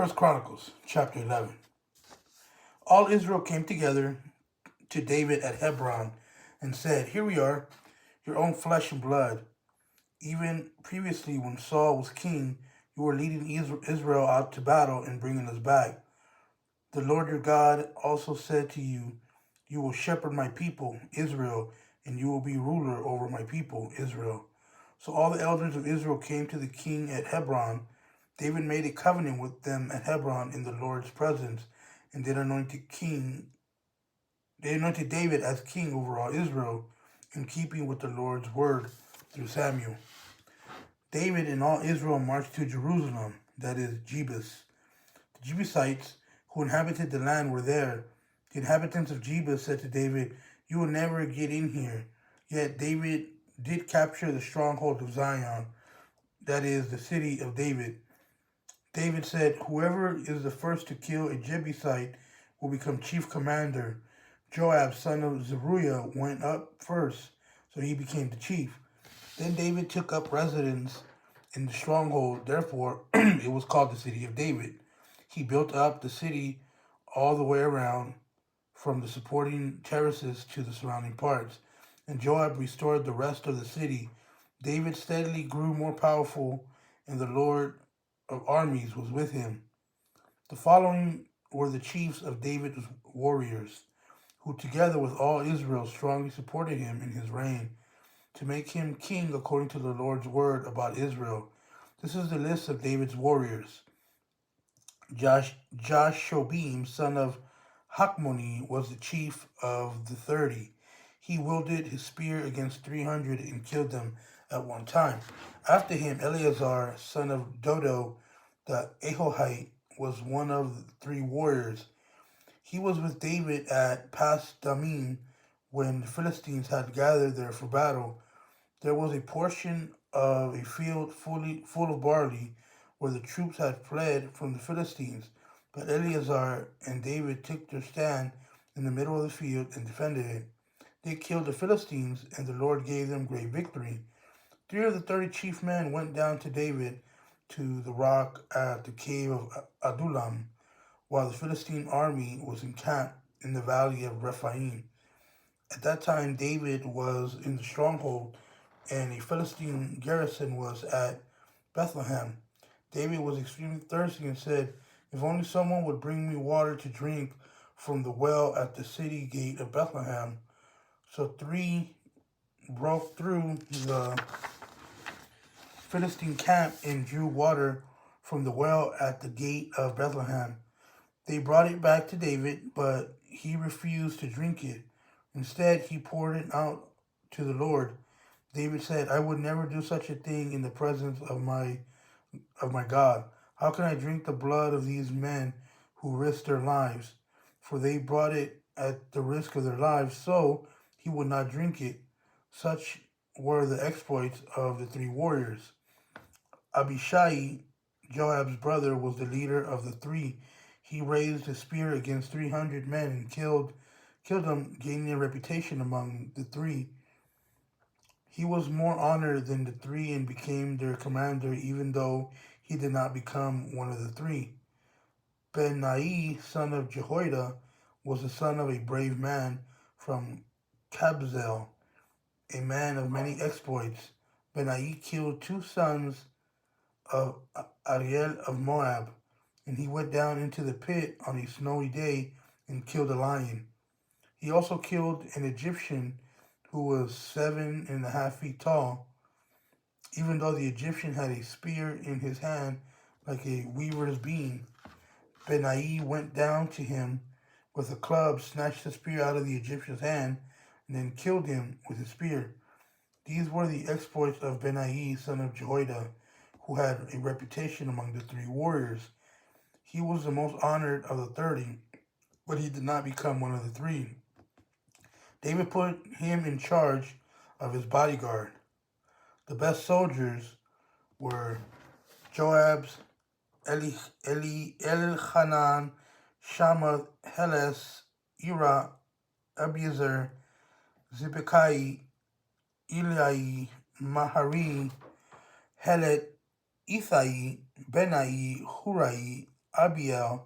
Chronicles, chapter 11. All Israel came together to David at Hebron and said, "Here we are, your own flesh and blood. Even previously, when Saul was king, you were leading Israel out to battle and bringing us back. The Lord your God also said to you, 'You will shepherd my people, Israel, and you will be ruler over my people, Israel.' So all the elders of Israel came to the king at Hebron. David made a covenant with them at Hebron in the Lord's presence, and they anointed David as king over all Israel, in keeping with the Lord's word through Samuel. David and all Israel marched to Jerusalem, that is, Jebus. The Jebusites who inhabited the land were there. The inhabitants of Jebus said to David, "You will never get in here." Yet David did capture the stronghold of Zion, that is, the city of David. David said, "Whoever is the first to kill a Jebusite will become chief commander." Joab, son of Zeruiah, went up first, so he became the chief. Then David took up residence in the stronghold, therefore it was called the city of David. He built up the city all the way around, from the supporting terraces to the surrounding parts, and Joab restored the rest of the city. David steadily grew more powerful, and the Lord of armies was with him. The following were the chiefs of David's warriors, who together with all Israel strongly supported him in his reign, to make him king according to the Lord's word about Israel. This is the list of David's warriors. Joshobim, son of Hakmoni, was the chief of the 30. He wielded his spear against 300 and killed them at one time. After him, Eleazar, son of Dodo, the Ahohite, was one of the 3 warriors. He was with David at Pas Damim when the Philistines had gathered there for battle. There was a portion of a field full of barley where the troops had fled from the Philistines, but Eleazar and David took their stand in the middle of the field and defended it. They killed the Philistines, and the Lord gave them great victory. 3 of the 30 chief men went down to David to the rock at the cave of Adullam, while the Philistine army was encamped in the valley of Rephaim. At that time, David was in the stronghold, and a Philistine garrison was at Bethlehem. David was extremely thirsty and said, "If only someone would bring me water to drink from the well at the city gate of Bethlehem." So 3 broke through the Philistine camp and drew water from the well at the gate of Bethlehem. They brought it back to David, but he refused to drink it. Instead, he poured it out to the Lord. David said, "I would never do such a thing in the presence of my God. How can I drink the blood of these men who risked their lives? For they brought it at the risk of their lives, so he would not drink it." Such were the exploits of the 3 warriors. Abishai, Joab's brother, was the leader of the 3. He raised his spear against 300 men and killed them, gaining a reputation among the 3. He was more honored than the 3 and became their commander, even though he did not become one of the 3. Benai, son of Jehoiada, was the son of a brave man from Kabzeel, a man of many exploits. Benai killed 2 sons of Ariel of Moab, and he went down into the pit on a snowy day and killed a lion. He also killed an Egyptian who was 7.5 feet tall, even though the Egyptian had a spear in his hand like a weaver's beam. Benai went down to him with a club, snatched the spear out of the Egyptian's hand, and then killed him with his spear. These were the exploits of Benai, son of Jehoiada, who had a reputation among the 3 warriors. He was the most honored of the 30, but he did not become one of the 3. David put him in charge of his bodyguard. The best soldiers were Joab's Elchanan, Shammah, Heles, Ira, Abiezer, Zibekai, Eliai, Mahari, Helet, Ithai, Benai, Hurai, Abiel,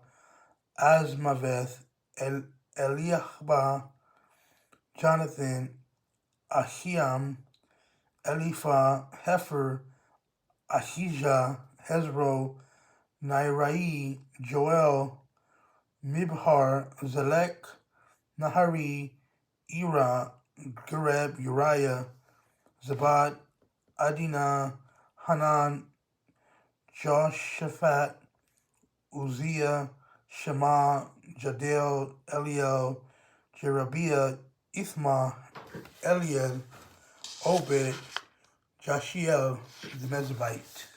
Azmaveth, Eliahba, Jonathan, Ahiam, Eliphah, Hefer, Ahijah, Hezro, Nairai, Joel, Mibhar, Zelek, Nahari, Ira, Gareb, Uriah, Zabad, Adina, Hanan, Joshaphat, Uzziah, Shema, Jadel, Eliel, Jerebiah, Ithma, Eliel, Obed, Jashiel, the Mezabite.